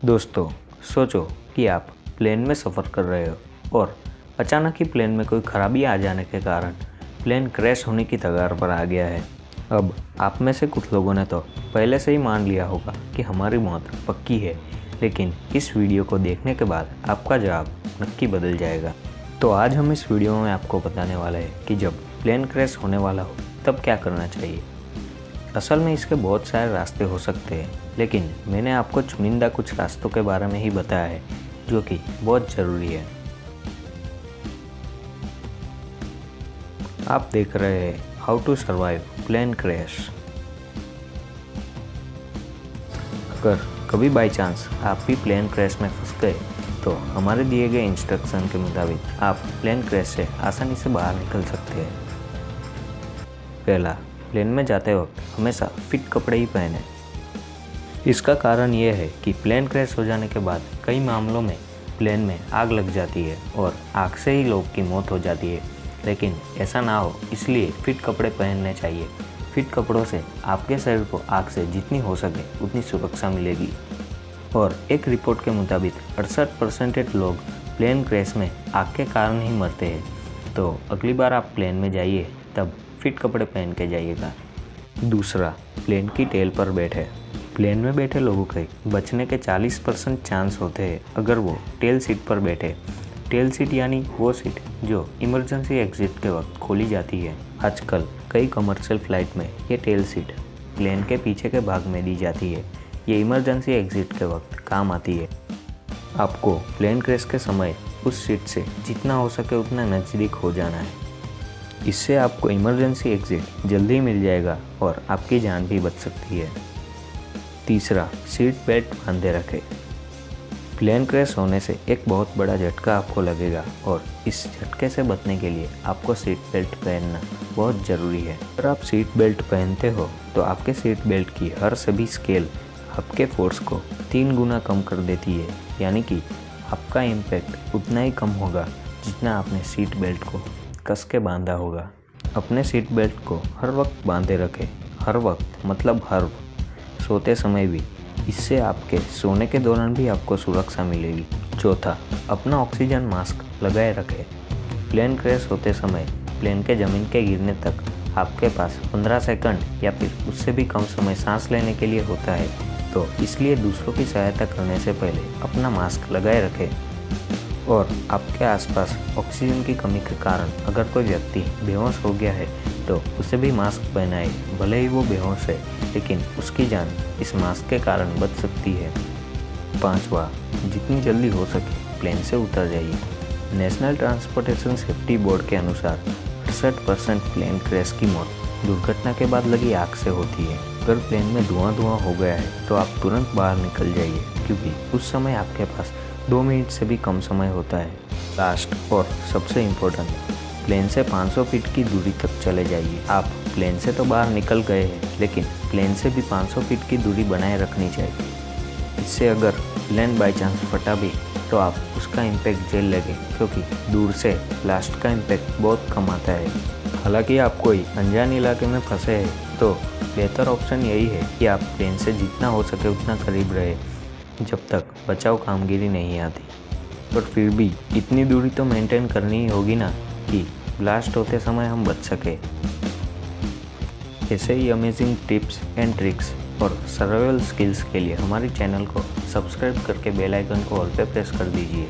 दोस्तों, सोचो कि आप प्लेन में सफ़र कर रहे हो और अचानक ही प्लेन में कोई खराबी आ जाने के कारण प्लेन क्रैश होने की कगार पर आ गया है। अब आप में से कुछ लोगों ने तो पहले से ही मान लिया होगा कि हमारी मौत पक्की है, लेकिन इस वीडियो को देखने के बाद आपका जवाब नक्की बदल जाएगा। तो आज हम इस वीडियो में आपको बताने वाले हैं कि जब प्लेन क्रैश होने वाला हो तब क्या करना चाहिए। असल में इसके बहुत सारे रास्ते हो सकते हैं, लेकिन मैंने आपको चुनिंदा कुछ रास्तों के बारे में ही बताया है जो कि बहुत ज़रूरी है। आप देख रहे हैं how to survive plane crash. अगर कभी बाई चांस आप भी प्लेन क्रैश में फंस गए तो हमारे दिए गए इंस्ट्रक्शन के मुताबिक आप प्लेन क्रैश से आसानी से बाहर निकल सकते हैं। पहला, प्लेन में जाते वक्त हमेशा फिट कपड़े ही पहनें। इसका कारण यह है कि प्लेन क्रैश हो जाने के बाद कई मामलों में प्लेन में आग लग जाती है और आग से ही लोग की मौत हो जाती है, लेकिन ऐसा ना हो इसलिए फिट कपड़े पहनने चाहिए। फिट कपड़ों से आपके शरीर को आग से जितनी हो सके उतनी सुरक्षा मिलेगी। और एक रिपोर्ट के मुताबिक 68% लोग प्लेन क्रैश में आग के कारण ही मरते हैं। तो अगली बार आप प्लेन में जाइए तब फिट कपड़े पहन के जाइएगा। दूसरा, प्लेन की टेल पर बैठे। प्लेन में बैठे लोगों के बचने के 40% चांस होते हैं अगर वो टेल सीट पर बैठे। टेल सीट यानी वो सीट जो इमरजेंसी एग्जिट के वक्त खोली जाती है। आजकल कई कमर्शियल फ्लाइट में ये टेल सीट प्लेन के पीछे के भाग में दी जाती है। ये इमरजेंसी एग्जिट के वक्त काम आती है। आपको प्लेन क्रैश के समय उस सीट से जितना हो सके उतना नज़दीक हो जाना है। इससे आपको इमरजेंसी एग्जिट जल्दी मिल जाएगा और आपकी जान भी बच सकती है। तीसरा, सीट बेल्ट बांधे रखें। प्लेन क्रैश होने से एक बहुत बड़ा झटका आपको लगेगा और इस झटके से बचने के लिए आपको सीट बेल्ट पहनना बहुत ज़रूरी है। अगर आप सीट बेल्ट पहनते हो तो आपके सीट बेल्ट की हर सभी स्केल आपके फोर्स को 3 गुना कम कर देती है, यानी कि आपका इम्पैक्ट उतना ही कम होगा जितना आपने सीट बेल्ट को कस के बांधा होगा। अपने सीट बेल्ट को हर वक्त बांधे रखें। हर वक्त मतलब हर वक्त, सोते समय भी। इससे आपके सोने के दौरान भी आपको सुरक्षा मिलेगी। चौथा, अपना ऑक्सीजन मास्क लगाए रखें। प्लेन क्रैश होते समय प्लेन के ज़मीन के गिरने तक आपके पास 15 सेकंड या फिर उससे भी कम समय सांस लेने के लिए होता है, तो इसलिए दूसरों की सहायता करने से पहले अपना मास्क लगाए रखें। और आपके आसपास ऑक्सीजन की कमी के कारण अगर कोई व्यक्ति बेहोश हो गया है तो उसे भी मास्क पहनाए। भले ही वो बेहोश है, लेकिन उसकी जान इस मास्क के कारण बच सकती है। पांचवा, जितनी जल्दी हो सके प्लेन से उतर जाइए। नेशनल ट्रांसपोर्टेशन सेफ्टी बोर्ड के अनुसार 68% प्लेन क्रैश की मौत दुर्घटना के बाद लगी आग से होती है। अगर प्लेन में धुआं हो गया है तो आप तुरंत बाहर निकल जाइए, क्योंकि उस समय आपके पास 2 मिनट से भी कम समय होता है। लास्ट और सबसे इम्पोर्टेंट, प्लेन से 500 फीट की दूरी तक चले जाइए। आप प्लेन से तो बाहर निकल गए हैं, लेकिन प्लेन से भी 500 फीट की दूरी बनाए रखनी चाहिए। इससे अगर प्लेन बाई चांस फटा भी तो आप उसका इम्पैक्ट झेल लेंगे, क्योंकि दूर से ब्लास्ट का इम्पैक्ट बहुत कम आता है। हालांकि आप कोई अनजान इलाके में फंसे हैं तो बेहतर ऑप्शन यही है कि आप प्लेन से जितना हो सके उतना करीब रहे जब तक बचाव कामगिरी नहीं आती। पर फिर भी इतनी दूरी तो मेंटेन करनी ही होगी ना कि ब्लास्ट होते समय हम बच सके। ऐसे ही अमेजिंग टिप्स एंड ट्रिक्स और सर्वाइवल स्किल्स के लिए हमारे चैनल को सब्सक्राइब करके बेल आइकन को ऑल पे प्रेस कर दीजिए।